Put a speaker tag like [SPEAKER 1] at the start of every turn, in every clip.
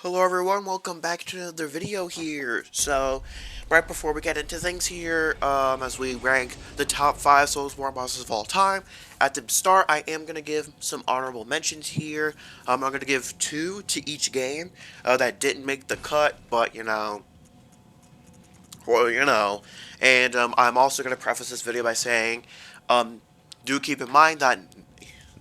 [SPEAKER 1] Hello everyone, welcome back to another video here. So, right before we get into things here, as we rank the top 5 Soulsborne bosses of all time, at the start I am going to give some honorable mentions here. I'm going to give 2 to each game that didn't make the cut, but and I'm also going to preface this video by saying, do keep in mind that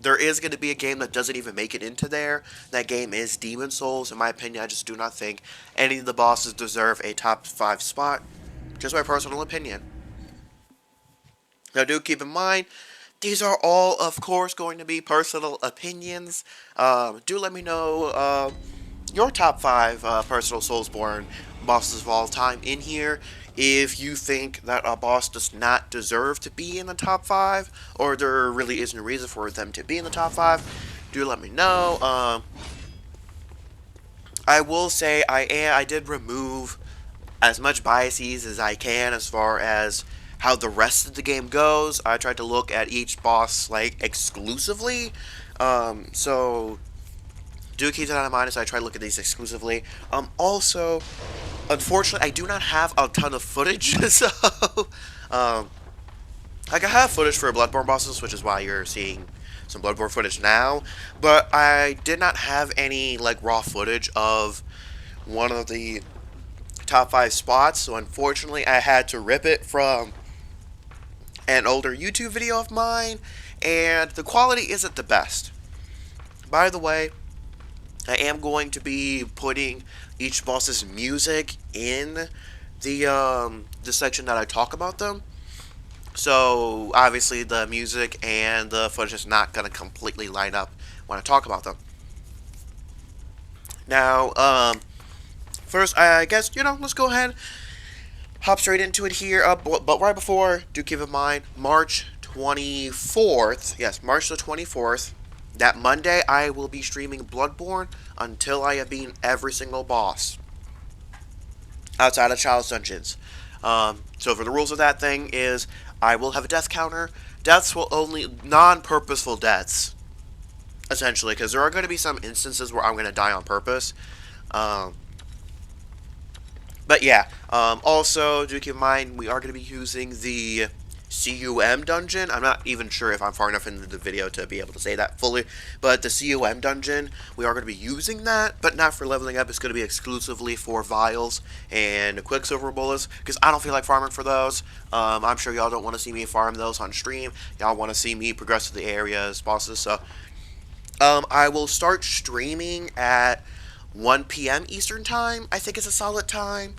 [SPEAKER 1] there is going to be a game that doesn't even make it into there. That game is Demon Souls. In my opinion, I just do not think any of the bosses deserve a top 5 spot. Just my personal opinion. Now, do keep in mind, these are all, of course, going to be personal opinions. Do let me know your top 5 personal Soulsborne bosses of all time in here. If you think that a boss does not deserve to be in the top 5, or there really isn't a reason for them to be in the top 5, do let me know. I will say I did remove as much biases as I can as far as how the rest of the game goes. I tried to look at each boss like exclusively, so do keep that in mind as I try to look at these exclusively. Also, unfortunately, I do not have a ton of footage, so I have footage for Bloodborne bosses, which is why you're seeing some Bloodborne footage now, but I did not have any like raw footage of one of the top 5 spots, so unfortunately I had to rip it from an older YouTube video of mine, and the quality isn't the best. By the way, I am going to be putting each boss's music in the section that I talk about them. So obviously the music and the footage is not going to completely line up when I talk about them. Now, first I guess let's go ahead, hop straight into it here. But right before, do keep in mind March 24th. Yes, March the 24th. That Monday, I will be streaming Bloodborne until I have beaten every single boss outside of Chalice Dungeons. So for the rules of that thing is, I will have a death counter. Deaths will only non-purposeful deaths, essentially, because there are going to be some instances where I'm going to die on purpose. But yeah, also do keep in mind we are going to be using the CUM dungeon. I'm not even sure if I'm far enough into the video to be able to say that fully, but the CUM dungeon, we are going to be using that, but not for leveling up. It's going to be exclusively for vials and Quicksilver bullets, because I don't feel like farming for those. I'm sure y'all don't want to see me farm those on stream. Y'all want to see me progress to the areas, bosses, so I will start streaming at 1 p.m. Eastern Time, I think is a solid time.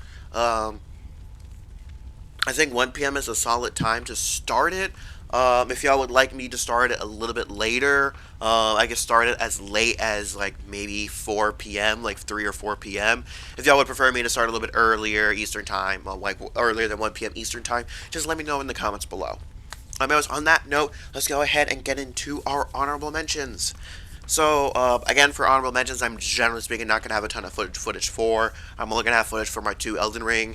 [SPEAKER 1] I think 1 p.m. is a solid time to start it. If y'all would like me to start it a little bit later, I can start it as late as like maybe 4 p.m., like 3 or 4 p.m. If y'all would prefer me to start a little bit earlier Eastern Time, like earlier than 1 p.m. Eastern Time, just let me know in the comments below. Anyways, on that note, let's go ahead and get into our honorable mentions. So, again, for honorable mentions, I'm generally speaking not going to have a ton of footage for. I'm only going to have footage for my 2 Elden Ring,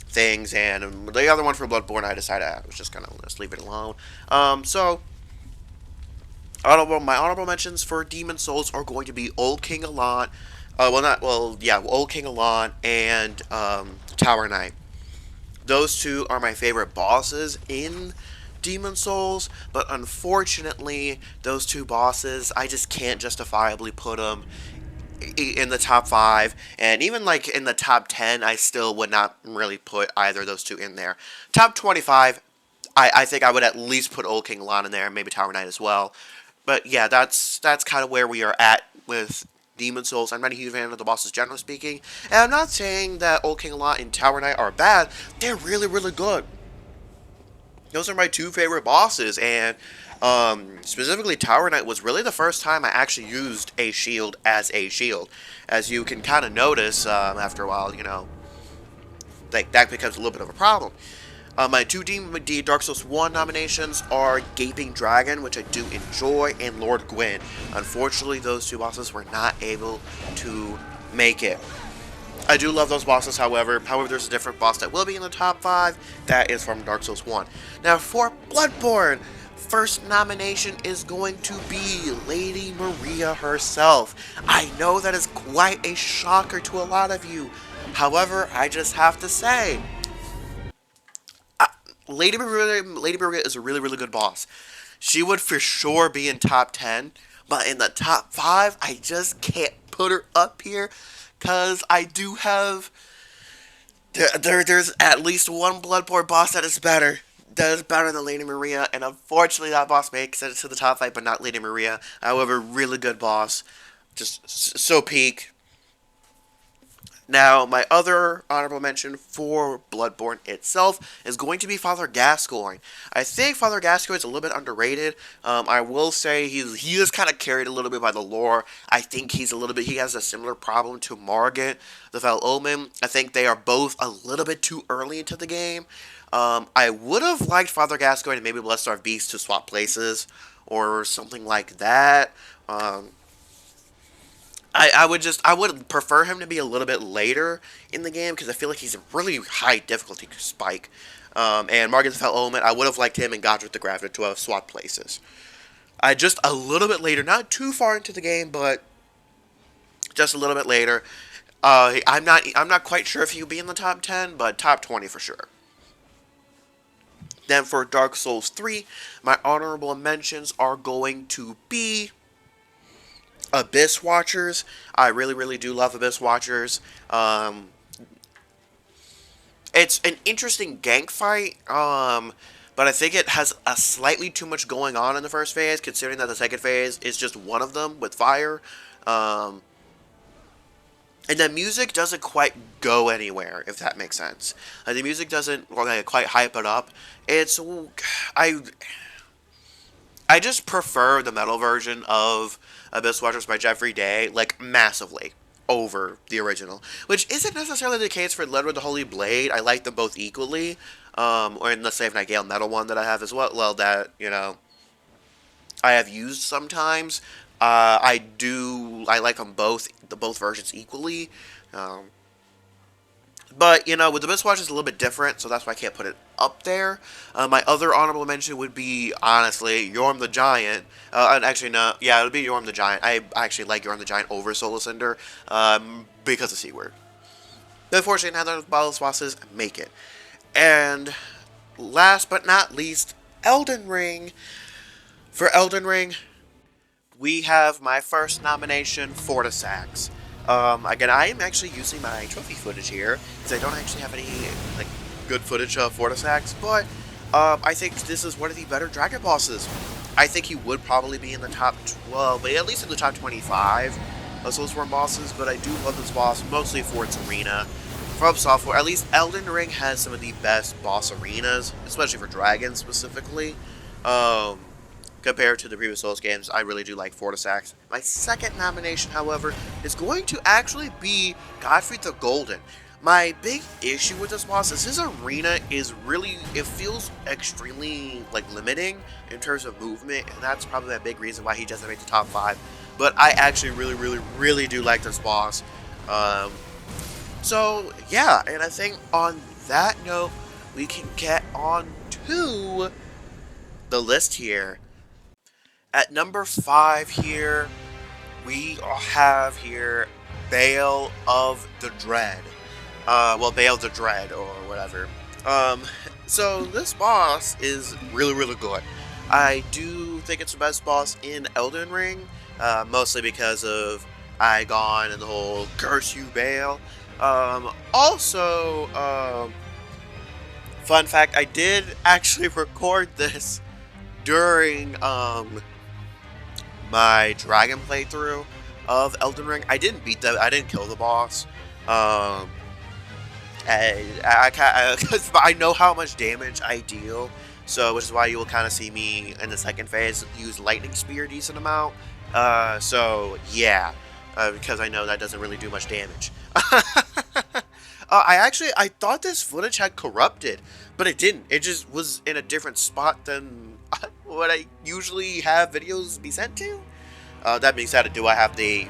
[SPEAKER 1] things, and the other one for Bloodborne, I decided I was just going to just leave it alone. So, my honorable mentions for Demon Souls are going to be Old King Alon, Old King Alon and Tower Knight. Those 2 are my favorite bosses in Demon Souls, but unfortunately, those 2 bosses, I just can't justifiably put them in the top 5, and even like in the top 10, I still would not really put either of those 2 in there. Top 25, I think I would at least put Old King Alon in there, and maybe Tower Knight as well. But yeah, that's kind of where we are at with Demon Souls. I'm not a huge fan of the bosses, generally speaking, and I'm not saying that Old King Alon and Tower Knight are bad. They're really, really good. Those are my 2 favorite bosses, and specifically Tower Knight was really the first time I actually used a shield as a shield. As you can kind of notice after a while, like that becomes a little bit of a problem. My 2 Dark Souls 1 nominations are Gaping Dragon, which I do enjoy, and Lord Gwyn. Unfortunately, those 2 bosses were not able to make it. I do love those bosses, however. There's a different boss that will be in the top 5. That is from Dark Souls 1. Now, for Bloodborne, first nomination is going to be Lady Maria herself. I know that is quite a shocker to a lot of you. However, I just have to say, Lady Maria is a really, really good boss. She would for sure be in top 10, but in the top 5, I just can't put her up here because I do have. There's at least one Bloodborne boss that is better. That is better than Lady Maria, and unfortunately, that boss makes it to the top 5, but not Lady Maria. However, really good boss. Just so peak. Now, my other honorable mention for Bloodborne itself is going to be Father Gascoigne. I think Father Gascoigne is a little bit underrated. I will say he is kind of carried a little bit by the lore. I think he has a similar problem to Margit, the Fel Omen. I think they are both a little bit too early into the game. I would have liked Father Gascoigne and maybe Blessed Starved Beast to swap places or something like that. I would prefer him to be a little bit later in the game because I feel like he's a really high difficulty spike. And Margit the Fel Omen, I would have liked him and Godric the Grafted to have swapped places. Just a little bit later, not too far into the game, but just a little bit later. I'm not quite sure if he'll be in the top 10, but top 20 for sure. Then for Dark Souls 3, my honorable mentions are going to be Abyss Watchers. I really, really do love Abyss Watchers. It's an interesting gank fight, but I think it has a slightly too much going on in the first phase, considering that the second phase is just one of them with fire. And the music doesn't quite go anywhere, if that makes sense. The music doesn't quite hype it up. I just prefer the metal version of Abyss Watchers by Jeffrey Day, like, massively over the original. Which isn't necessarily the case for Ledward the Holy Blade. I like them both equally. Or in the Save Night metal one that I have as well, that, I have used sometimes. I like them both, both versions equally. But, with the Abyss Watch it's a little bit different, so that's why I can't put it up there. My other honorable mention would be, honestly, Yorm the Giant. And actually, no, yeah, it would be Yorm the Giant. I actually like Yorm the Giant over Solar Cinder, because of C-Word. But unfortunately, neither of the bosses make it. And last but not least, Elden Ring. For Elden Ring, we have my first nomination, Fortisax. Again, I am actually using my trophy footage here, because I don't actually have any, good footage of Fortisax, but, I think this is one of the better dragon bosses. I think he would probably be in the top 12, but at least in the top 25 of Soulsborne bosses, but I do love this boss, mostly for its arena. From Software, at least Elden Ring has some of the best boss arenas, especially for dragons specifically. Compared to the previous Souls games, I really do like Fortisax. My second nomination, however, is going to actually be Godfrey the Golden. My big issue with this boss is his arena is really, it feels extremely, limiting in terms of movement, and that's probably a big reason why he doesn't make the top 5. But I actually really, really, really do like this boss. So, yeah, and I think on that note, we can get on to the list here. At number 5 here, we have here Bale of the Dread. Bale the Dread, or whatever. So this boss is really, really good. I do think it's the best boss in Elden Ring, mostly because of Igon and the whole curse you, Bale. Fun fact, I did actually record this during, my dragon playthrough of Elden Ring. I didn't beat I didn't kill the boss. I know how much damage I deal, so which is why you will kind of see me in the second phase use Lightning Spear a decent amount. So yeah, because I know that doesn't really do much damage. I thought this footage had corrupted, but it didn't. It just was in a different spot than what I usually have videos be sent to. That being said, do I have the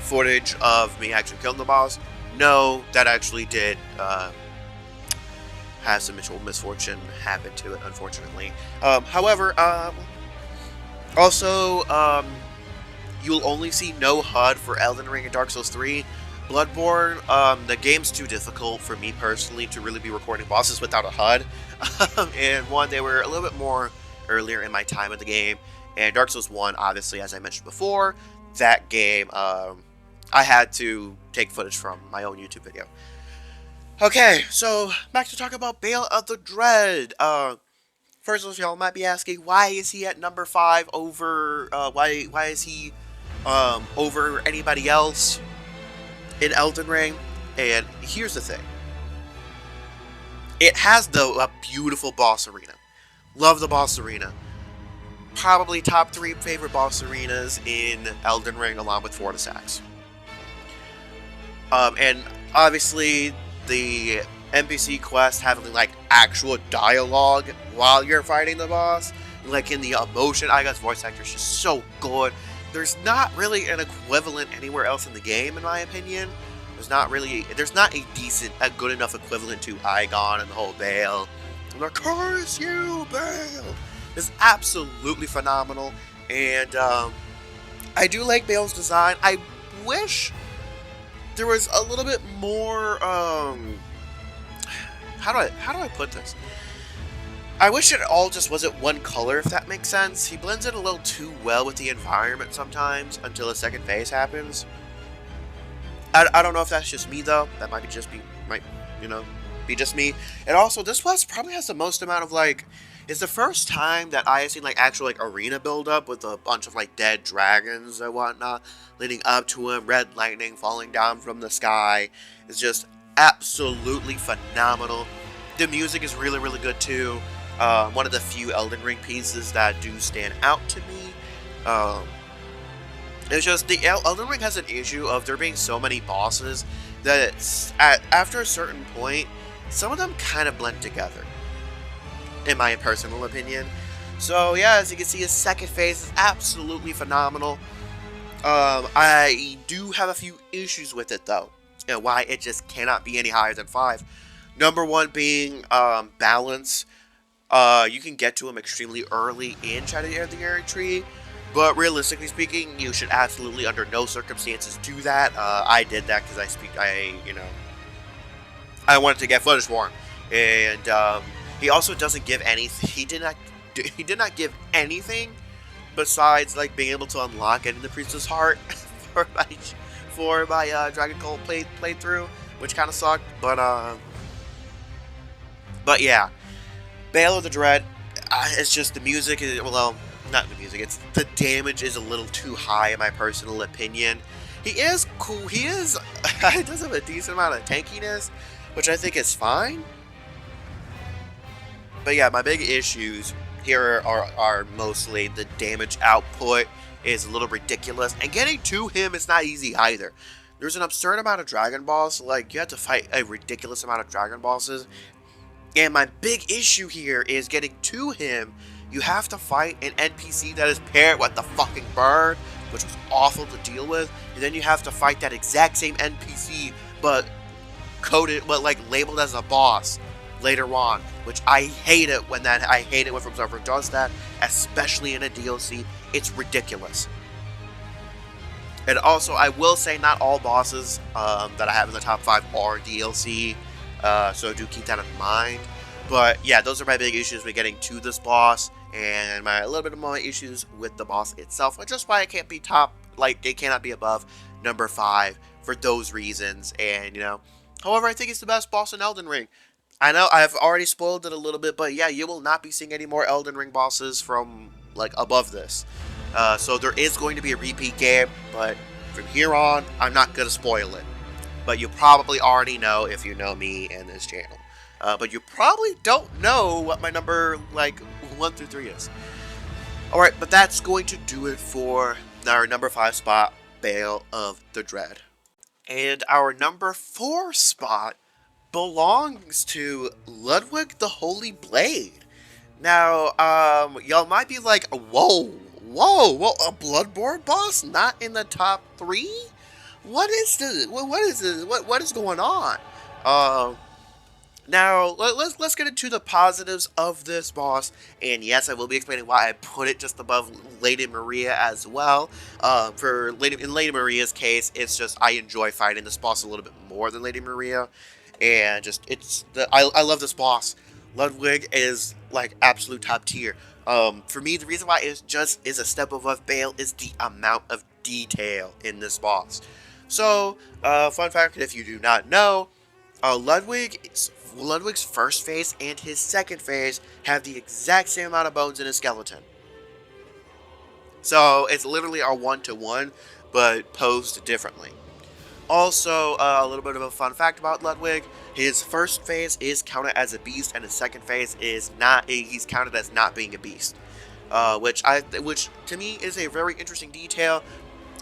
[SPEAKER 1] footage of me actually killing the boss? No, that actually did have some misfortune happen to it, unfortunately. However, also, you'll only see no HUD for Elden Ring and Dark Souls 3. Bloodborne, the game's too difficult for me personally to really be recording bosses without a HUD. And one, they were a little bit more earlier in my time of the game. And Dark Souls 1, obviously, as I mentioned before, that game, I had to take footage from my own YouTube video. Okay, so back to talk about Bale of the Dread. First of all, y'all might be asking, why is he at number 5 over, why is he, over anybody else in Elden Ring? And here's the thing. It has, though, a beautiful boss arena. Love the boss arena. Probably top 3 favorite boss arenas in Elden Ring, along with Fortis Axe. And obviously, the NPC quests having like actual dialogue while you're fighting the boss, like in the emotion, I guess voice actor is just so good. There's not really an equivalent anywhere else in the game, in my opinion. There's not a good enough equivalent to Igon and the whole Bale. I'm like, curse you, Bale! It's absolutely phenomenal, and I do like Bale's design. I wish there was a little bit more, how do I put this? I wish it all just wasn't one color, if that makes sense. He blends in a little too well with the environment sometimes until a second phase happens. I don't know if that's just me, though. That might be just me. And also, this boss probably has the most amount of, like, it's the first time that I have seen, like, actual, like, arena build-up with a bunch of, like, dead dragons and whatnot leading up to him, red lightning falling down from the sky. It's just absolutely phenomenal. The music is really, really good, too. One of the few Elden Ring pieces that do stand out to me. It's just, the Elden Ring has an issue of there being so many bosses that after a certain point, some of them kind of blend together, in my personal opinion. So yeah, as you can see, his second phase is absolutely phenomenal. I do have a few issues with it, though, and why it just cannot be any higher than 5. Number 1 being balance. You can get to him extremely early in Shadow of the Area Tree, but realistically speaking, you should absolutely under no circumstances do that. I did that because I wanted to get footage for him, and he also doesn't give anything. He did not give anything besides like being able to unlock getting the Priestess Heart for my Dragon Cult playthrough, which kind of sucked. But yeah, Bale of the Dread. It's just the music is, well, not the music. It's the damage is a little too high in my personal opinion. He is cool. He does have a decent amount of tankiness, which I think is fine. But yeah, my big issues here are mostly the damage output is a little ridiculous, and getting to him is not easy either. There's an absurd amount of Dragon Balls, like you have to fight a ridiculous amount of Dragon Bosses, and my big issue here is getting to him. You have to fight an NPC that is paired with the fucking bird, which was awful to deal with, and then you have to fight that exact same NPC, but like labeled as a boss later on, which I hate it when From Software does that, especially in a DLC. It's ridiculous. And also, I will say not all bosses that I have in the top 5 are DLC, so do keep that in mind. But yeah, those are my big issues with getting to this boss, and a little bit of my issues with the boss itself, which is why it can't be it cannot be above number 5 for those reasons. And however, I think it's the best boss in Elden Ring. I know I've already spoiled it a little bit, but yeah, you will not be seeing any more Elden Ring bosses from above this. So there is going to be a repeat game, but from here on, I'm not going to spoil it. But you probably already know if you know me and this channel. But you probably don't know what my number 1 through 3 is. Alright, but that's going to do it for our number 5 spot, Bale of the Dread. And our number 4 spot belongs to Ludwig the Holy Blade. Now, y'all might be like, whoa, a Bloodborne boss not in the top 3? What is this? What is this? What is going on? Now, let's get into the positives of this boss, and yes, I will be explaining why I put it just above Lady Maria as well. In Lady Maria's case, it's just I enjoy fighting this boss a little bit more than Lady Maria, and just I love this boss. Ludwig is like absolute top tier. For me, the reason why it just is a step above Bale is the amount of detail in this boss. So, fun fact: if you do not know, Ludwig's first phase and his second phase have the exact same amount of bones in his skeleton. So it's literally a one-to-one, but posed differently. Also, a little bit of a fun fact about Ludwig: his first phase is counted as a beast, and his second phase is not. He's counted as not being a beast, which to me is a very interesting detail.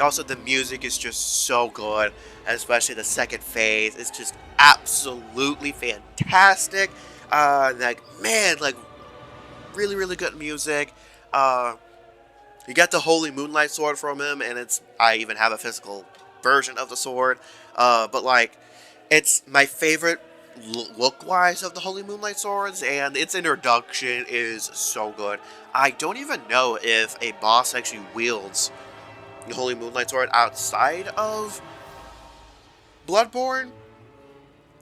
[SPEAKER 1] Also, the music is just so good, especially the second phase. It's just absolutely fantastic. Like man, like really, really good music. Uh, you get the Holy Moonlight Sword from him, and I even have a physical version of the sword. But like, it's my favorite look-wise of the Holy Moonlight Swords, and its introduction is so good. I don't even know if a boss actually wields the Holy Moonlight Sword outside of Bloodborne,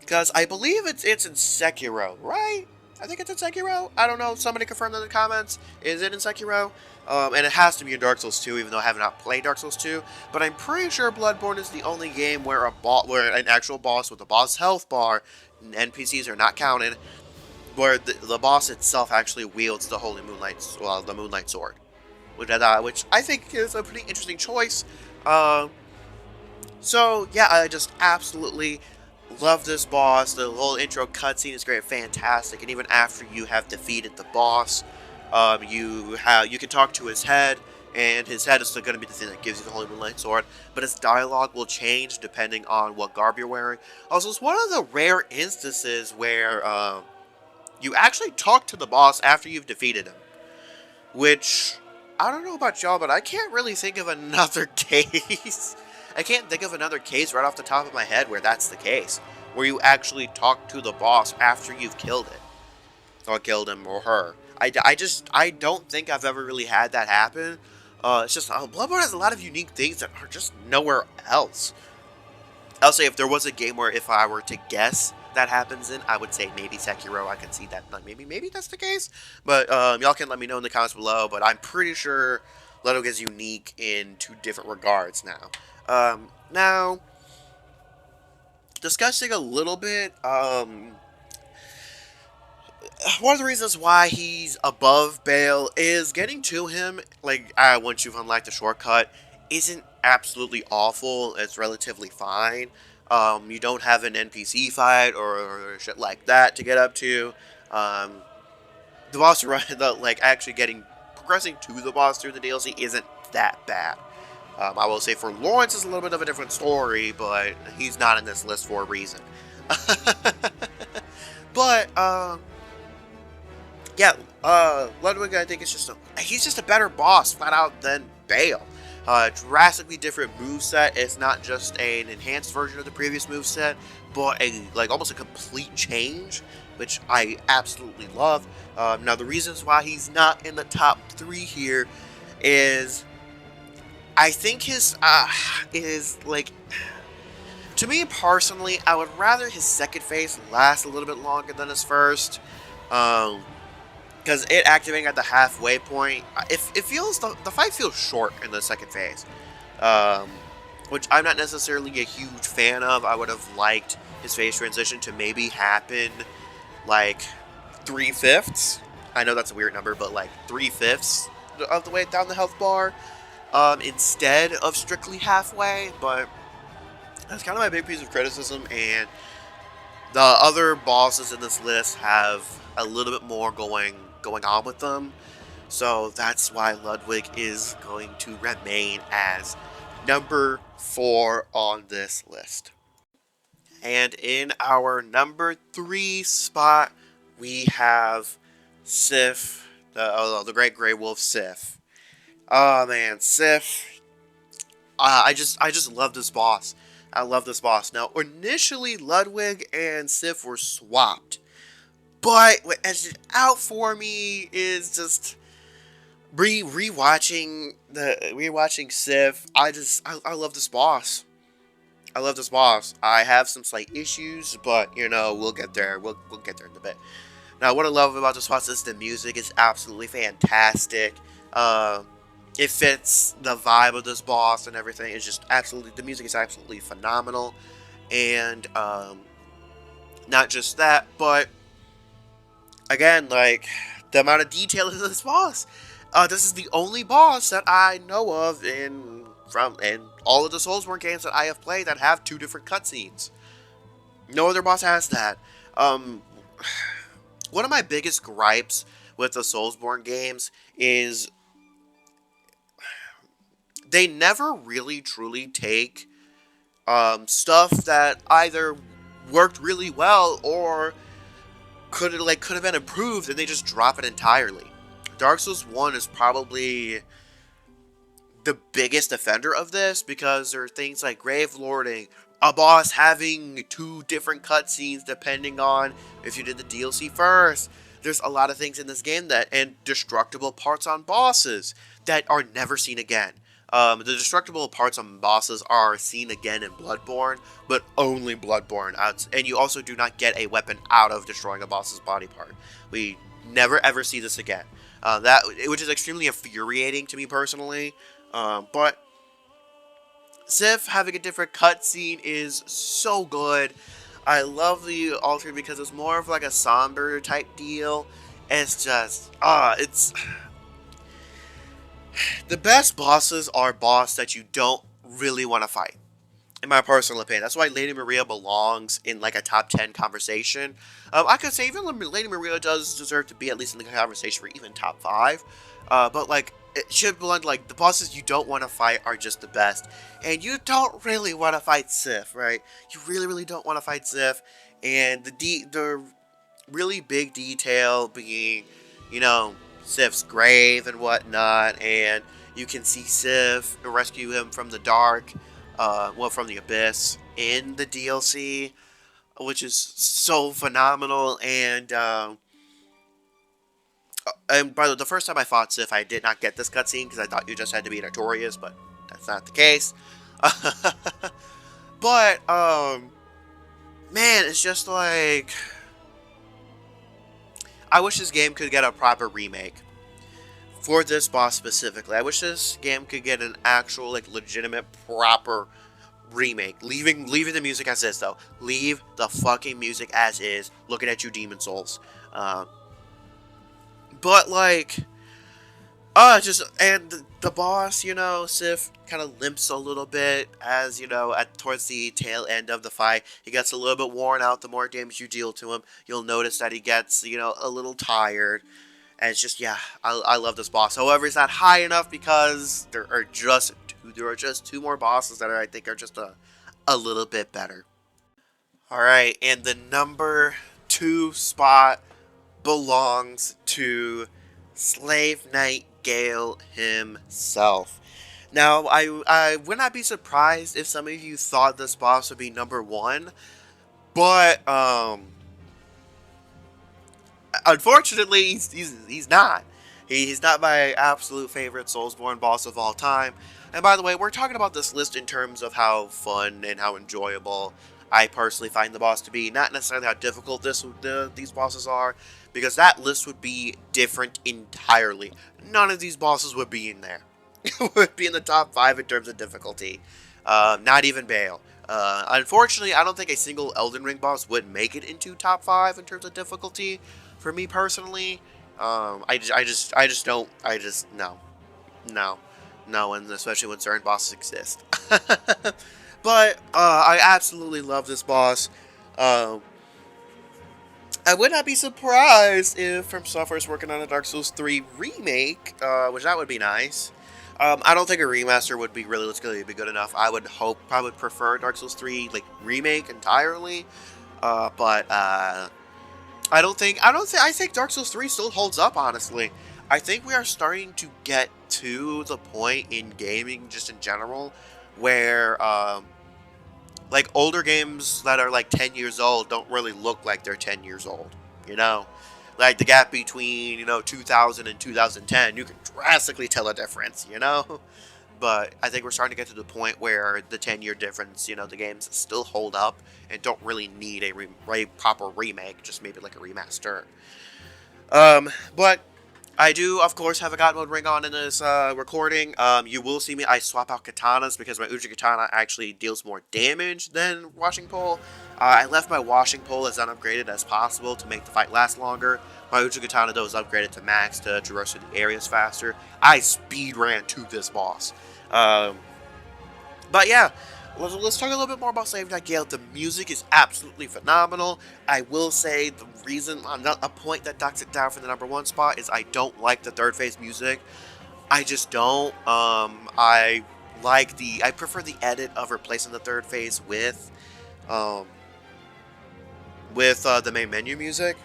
[SPEAKER 1] because I believe it's in Sekiro, right? I think it's in Sekiro. I don't know. Somebody confirm that in the comments. Is it in Sekiro? And it has to be in Dark Souls 2, even though I have not played Dark Souls 2. But I'm pretty sure Bloodborne is the only game where where an actual boss with a boss health bar, NPCs are not counted, where the boss itself actually wields the the Moonlight Sword, which I think is a pretty interesting choice. Uh, so yeah, I just absolutely love this boss. The whole intro cutscene is great, fantastic, and even after you have defeated the boss, you can talk to his head, and his head is still going to be the thing that gives you the Holy Moonlight Sword, but his dialogue will change depending on what garb you're wearing. Also, it's one of the rare instances where you actually talk to the boss after you've defeated him, which I don't know about y'all, but I can't really think of another case. I can't think of another case right off the top of my head where that's the case, where you actually talk to the boss after you've killed it, or killed him or her. I don't think I've ever really had that happen. It's just Bloodborne has a lot of unique things that are just nowhere else. I'll say if there was a game where if I were to guess that happens in, I would say maybe Sekiro. I can see that. Like maybe that's the case. But y'all can let me know in the comments below. But I'm pretty sure Ludwig is unique in two different regards now. Now, discussing a little bit, one of the reasons why he's above Bale is getting to him, like, once you've unlocked the shortcut, isn't absolutely awful. It's relatively fine. You don't have an NPC fight or shit like that to get up to. Um, the boss run, actually progressing to the boss through the DLC isn't that bad. I will say for Lawrence is a little bit of a different story, but he's not in this list for a reason. But, yeah, Ludwig, I think he's just a better boss, flat out, than Bale. Drastically different moveset. It's not just an enhanced version of the previous moveset, but almost a complete change, which I absolutely love. Now, the reasons why he's not in the top 3 here is I think to me personally, I would rather his second phase last a little bit longer than his first. Because it activating at the halfway point, the fight feels short in the second phase, which I'm not necessarily a huge fan of. I would have liked his phase transition to maybe happen like 3/5. I know that's a weird number, but like 3/5 of the way down the health bar, instead of strictly halfway. But that's kind of my big piece of criticism, and the other bosses in this list have a little bit more going on with them. So that's why Ludwig is going to remain as number 4 on this list. And in our number 3 spot, we have Sif, the Great Grey Wolf Sif. Oh man, Sif. I just love this boss. I love this boss. Now, initially, Ludwig and Sif were swapped. But what edged it out for me is just rewatching Sif. I love this boss. I love this boss. I have some slight issues, but we'll get there. We'll get there in a bit. Now, what I love about this boss is the music is absolutely fantastic. Uh, it fits the vibe of this boss and everything. It's just absolutely, the music is absolutely phenomenal. And not just that, but again, like the amount of detail in this boss. This is the only boss that I know of in all of the Soulsborne games that I have played that have two different cutscenes. No other boss has that. Um, One of my biggest gripes with the Soulsborne games is they never really truly take stuff that either worked really well or could have been improved, and they just drop it entirely. Dark Souls 1 is probably the biggest offender of this because there are things like grave lording, a boss having two different cutscenes depending on if you did the DLC first. There's a lot of things in this game and destructible parts on bosses that are never seen again. The destructible parts on bosses are seen again in Bloodborne, but only Bloodborne. And you also do not get a weapon out of destroying a boss's body part. We never ever see this again. Which is extremely infuriating to me personally. But Sif having a different cutscene is so good. I love the altar because it's more of like a somber type deal. It's just, it's the best bosses are boss that you don't really want to fight. In my personal opinion, that's why Lady Maria belongs in like a top 10 conversation. I could say even Lady Maria does deserve to be at least in the conversation for even top 5. But like it should belong to, like, the bosses you don't want to fight are just the best, and you don't really want to fight Sif, right? You really don't want to fight Sif, and the really big detail being, Sif's grave and whatnot, and you can see Sif rescue him from the dark, from the abyss in the DLC, which is so phenomenal. And by the way, the first time I fought Sif, I did not get this cutscene because I thought you just had to be notorious, but that's not the case. But man, it's just like, I wish this game could get a proper remake for this boss specifically. I wish this game could get an actual, like, legitimate, proper remake. Leaving the music as is, though. Leave the fucking music as is. Looking at you, Demon Souls. But like, and the boss, Sif kind of limps a little bit as, towards the tail end of the fight. He gets a little bit worn out the more damage you deal to him. You'll notice that he gets, a little tired. And it's just, yeah, I love this boss. However, it's not high enough because there are just two more bosses that I think are just a little bit better. Alright, and the number 2 spot belongs to Slave Knight Gale himself. Now, I would not be surprised if some of you thought this boss would be number 1, but unfortunately, he's not. He's not my absolute favorite Soulsborne boss of all time. And by the way, we're talking about this list in terms of how fun and how enjoyable I personally find the boss to be, not necessarily how difficult these bosses are, because that list would be different entirely. None of these bosses would be in there. Would be in the top 5 in terms of difficulty. Not even Bale. Unfortunately, I don't think a single Elden Ring boss would make it into top 5 in terms of difficulty. For me personally, no, and especially when certain bosses exist. But I absolutely love this boss. I would not be surprised if From Software is working on a Dark Souls 3 remake, which that would be nice. I don't think a remaster would be realistically be good enough. I would prefer Dark Souls 3 like remake entirely, but I think Dark Souls 3 still holds up, honestly. I think we are starting to get to the point in gaming, just in general, where like older games that are like 10 years old don't really look like they're 10 years old. you know? Like the gap between, 2000 and 2010, you can drastically tell a difference, you know? But I think we're starting to get to the point where the 10-year difference, the games still hold up and don't really need a proper remake, just maybe like a remaster. But I do, of course, have a God Mode ring on in this recording. You will see me. I swap out katanas because my Uji katana actually deals more damage than washing pole. I left my washing pole as unupgraded as possible to make the fight last longer. My Uji katana, though, is upgraded to max to traverse through the areas faster. I speed ran to this boss. Um, but yeah, let's talk a little bit more about Slave Night Gale. The music is absolutely phenomenal. I will say the reason, a point that knocks it down for the number one spot is I don't like the third phase music. I just don't. I prefer the edit of replacing the third phase um, with the main menu music.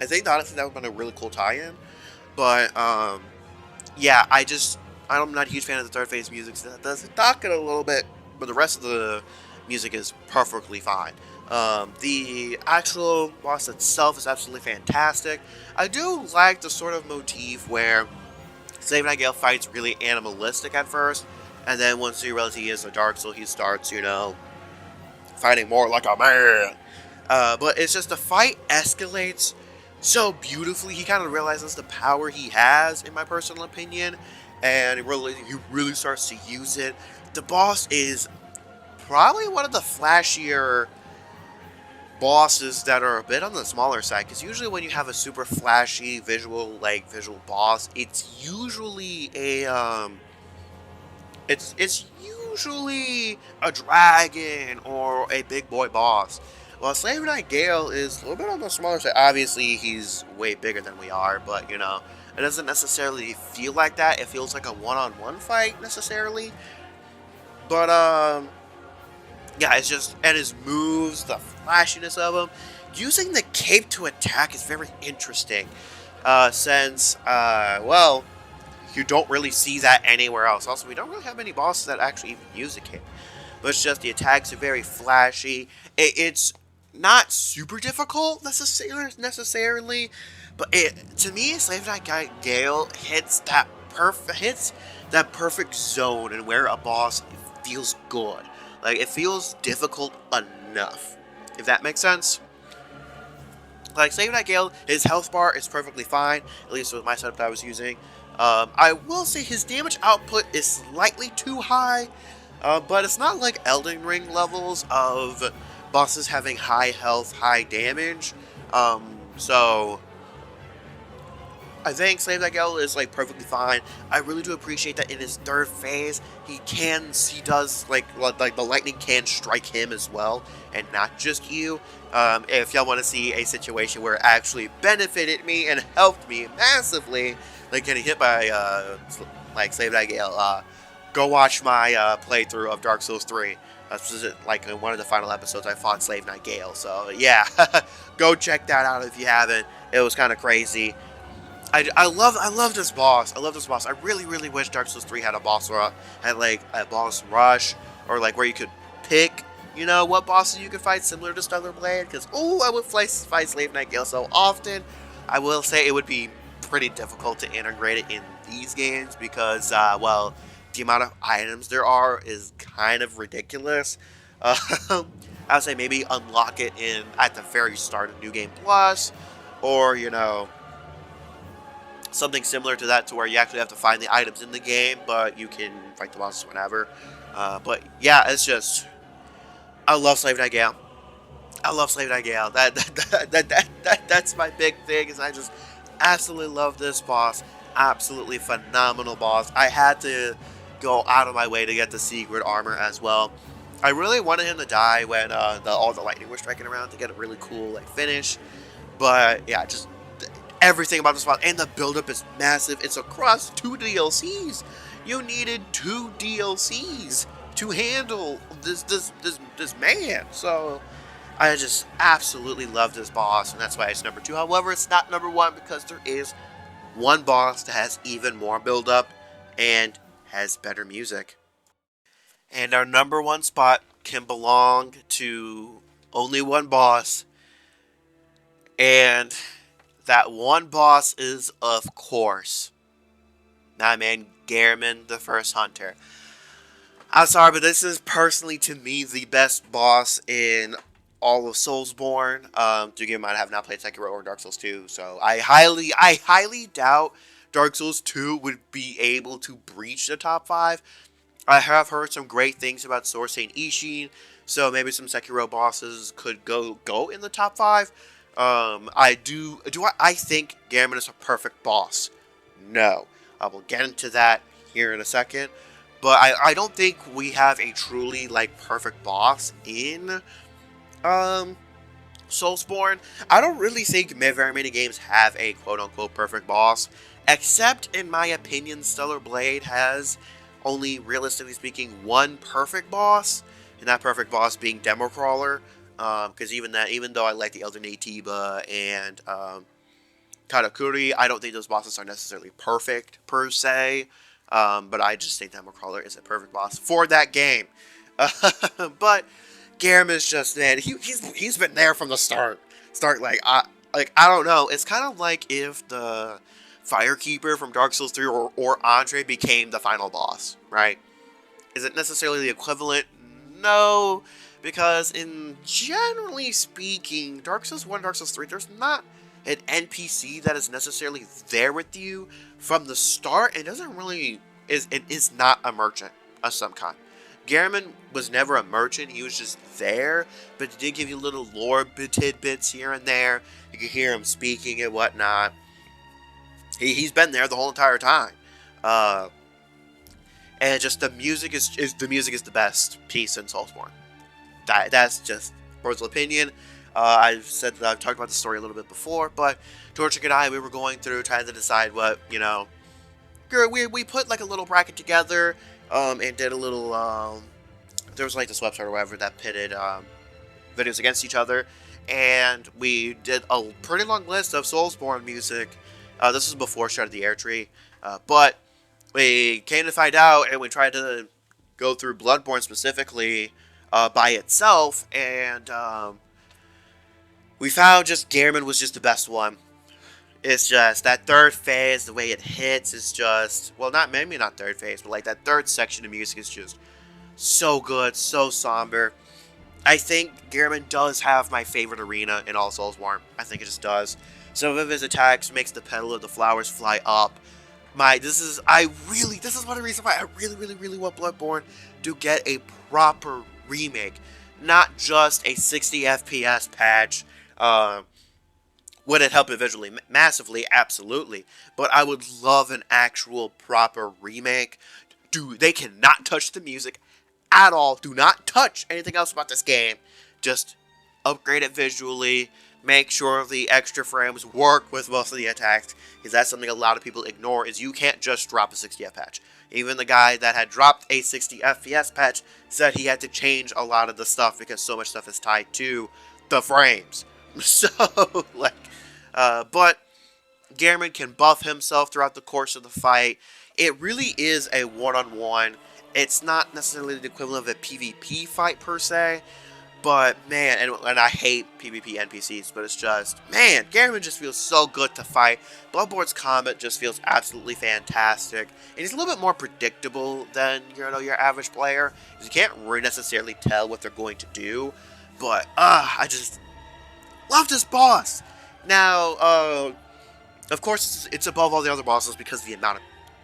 [SPEAKER 1] I think honestly that would have been a really cool tie-in. But yeah, I'm not a huge fan of the third phase music, so that does knock it a little bit, but the rest of the music is perfectly fine. The actual boss itself is absolutely fantastic. I do like the sort of motif where Slave Night Gale fights really animalistic at first, and then once you realize he is a Dark Soul, he starts, fighting more like a man. But it's just the fight escalates so beautifully. He kind of realizes the power he has, in my personal opinion, and he really starts to use it. The boss is probably one of the flashier bosses that are a bit on the smaller side, because usually when you have a super flashy visual boss, it's usually it's usually a dragon or a big boy boss. Well, Slave Knight Gale is a little bit on the smaller side. Obviously, he's way bigger than we are, but it doesn't necessarily feel like that. It feels like a one-on-one fight necessarily. But yeah, it's just, and his moves, the flashiness of him, using the cape to attack is very interesting. Since well, you don't really see that anywhere else. Also, we don't really have many bosses that actually even use a cape. But it's just the attacks are very flashy. It's not super difficult necessarily, but to me, Slave Knight Gale hits that perfect zone and where a boss feels good. Like it feels difficult enough, if that makes sense. Like Slave Knight Gale, his health bar is perfectly fine, at least with my setup that I was using. I will say his damage output is slightly too high, but it's not like Elden Ring levels of bosses having high health, high damage. So I think Slave That Gale is like perfectly fine. I really do appreciate that in his third phase, he does like the lightning can strike him as well, and not just you. If y'all want to see a situation where it actually benefited me and helped me massively, like getting hit by like Slave That Gale, go watch my playthrough of Dark Souls 3. That's like in one of the final episodes I fought Slave Knight Gale. So yeah, go check that out if you haven't. It was kind of crazy. I love this boss. I love this boss. I really wish Dark Souls 3 had a had like a boss rush, or like where you could pick, what bosses you could fight similar to Stellar Blade. Because I would fight Slave Knight Gale so often. I will say it would be pretty difficult to integrate it in these games because well, the amount of items there are is kind of ridiculous. I would say maybe unlock it at the very start of New Game Plus, or something similar to that, to where you actually have to find the items in the game, but you can fight the bosses whenever. But yeah, it's just, I love Slave Night Gale. I love Slave Night Gale. That's my big thing. Is I just absolutely love this boss. Absolutely phenomenal boss. I had to go out of my way to get the secret armor as well. I really wanted him to die when all the lightning was striking around to get a really cool finish. But yeah, just everything about this boss, and the buildup is massive. It's across 2 DLCs. You needed 2 DLCs to handle this man. So I just absolutely love this boss, and that's why it's number 2. However, it's not number 1 because there is one boss that has even more buildup and has better music. And our number 1 spot can belong to only one boss, And that one boss is, of course, my man Gehrman, the First Hunter. I'm sorry, but this is personally to me the best boss in all of Soulsborne. To give in mind, I have not played Sekiro or Dark Souls 2, so I highly doubt Dark Souls 2 would be able to breach the top 5. I have heard some great things about Sword Saint Ishin, so maybe some Sekiro bosses could go in the top 5. I think Gammon is a perfect boss? No. I will get into that here in a second. But I don't think we have a truly like perfect boss in um Soulsborne. I don't really think very many games have a quote-unquote perfect boss, except in my opinion, Stellar Blade has only, realistically speaking, one perfect boss, and that perfect boss being Demo Crawler. Because even though I like the Elden Atiba and Katakuri, I don't think those bosses are necessarily perfect per se. But I just think Demo Crawler is a perfect boss for that game. But Garam is just, man, he's been there from the start. I don't know. It's kind of like if the Firekeeper from Dark Souls 3 or Andre became the final boss, right? Is it necessarily the equivalent? No, because in generally speaking, Dark Souls 1, Dark Souls 3, there's not an NPC that is necessarily there with you from the start. It doesn't really is not a merchant of some kind. Garamond was never a merchant, he was just there, but he did give you little lore tidbits here and there. You could hear him speaking and whatnot. He's been there the whole entire time. Uh, and just the music is the best piece in Soulsborne. That's just personal opinion. I've talked about the story a little bit before, but Torchic and I, we were going through trying to decide what, we put like a little bracket together, and did a little, there was like this website or whatever that pitted, videos against each other, and we did a pretty long list of Soulsborne music. This was before Shard of the Air Tree, but we came to find out, and we tried to go through Bloodborne specifically, by itself, and, we found just Gehrman was just the best one. It's just that third phase, the way it hits is just, well, maybe not third phase, but like that third section of music is just so good, so somber. I think Gehrman does have my favorite arena in all Soulsborne. I think it just does. Some of his attacks makes the petal of the flowers fly up. This is one of the reasons why I really, really, really want Bloodborne to get a proper remake, not just a 60 FPS patch. Would it help it visually? Massively, absolutely. But I would love an actual proper remake. Dude, they cannot touch the music at all. Do not touch anything else about this game. Just upgrade it visually. Make sure the extra frames work with most of the attacks. Because that's something a lot of people ignore, is you can't just drop a 60 FPS patch. Even the guy that had dropped a 60 FPS patch said he had to change a lot of the stuff because so much stuff is tied to the frames. So, but Gehrman can buff himself throughout the course of the fight. It really is a one-on-one. It's not necessarily the equivalent of a PvP fight per se, but man, and I hate PvP NPCs, but it's just, man, Gehrman just feels so good to fight. Bloodborne's combat just feels absolutely fantastic, and he's a little bit more predictable than your average player, because you can't really necessarily tell what they're going to do. But I just love this boss. Now, of course, it's above all the other bosses because of the amount of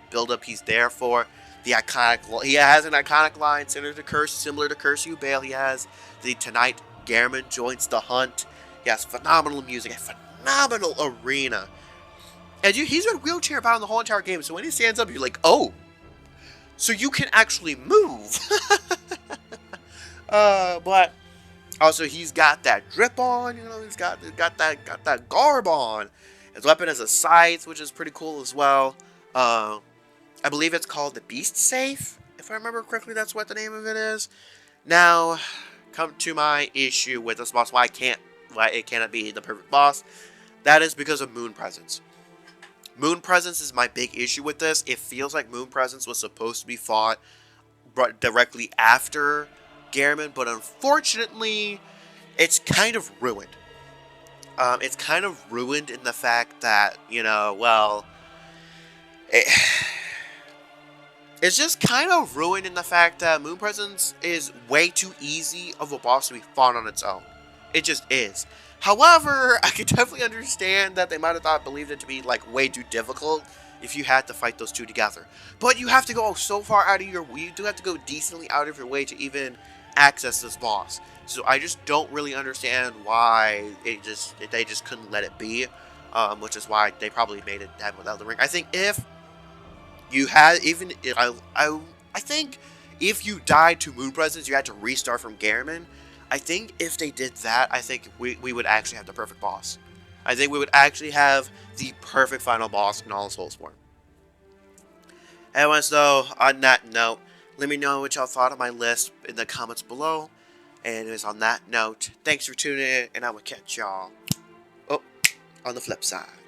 [SPEAKER 1] build-up he's there for. He has an iconic line similar to Curse You Bale. He has the Tonight Gehrman Joins the Hunt. He has phenomenal music, a phenomenal arena. And he's in a wheelchair bound the whole entire game, so when he stands up, you're like, oh, so you can actually move. But also, he's got that drip on, he's got that garb on. His weapon is a scythe, which is pretty cool as well. I believe it's called the Beast Safe, if I remember correctly, that's what the name of it is. Now, come to my issue with this boss, why it cannot be the perfect boss. That is because of Moon Presence. Moon Presence is my big issue with this. It feels like Moon Presence was supposed to be fought directly after Gehrman, but unfortunately, it's kind of ruined. It's kind of ruined in the fact that, it, it's just kind of ruined in the fact that Moon Presence is way too easy of a boss to be fought on its own. It just is. However, I can definitely understand that they might have believed it to be like way too difficult if you had to fight those two together. But you have to go so far out of your way. You do have to go decently out of your way to even access this boss. So I just don't really understand why they just couldn't let it be, which is why they probably made it happen without the ring. I think if you had even I think if you died to Moon Presence, you had to restart from Garamon. I think if they did that, I think we would actually have the perfect boss. I think we would actually have the perfect final boss in all of Soulsborne. Anyways, though, on that note, let me know what y'all thought of my list in the comments below. And it was on that note, thanks for tuning in, and I will catch y'all on the flip side.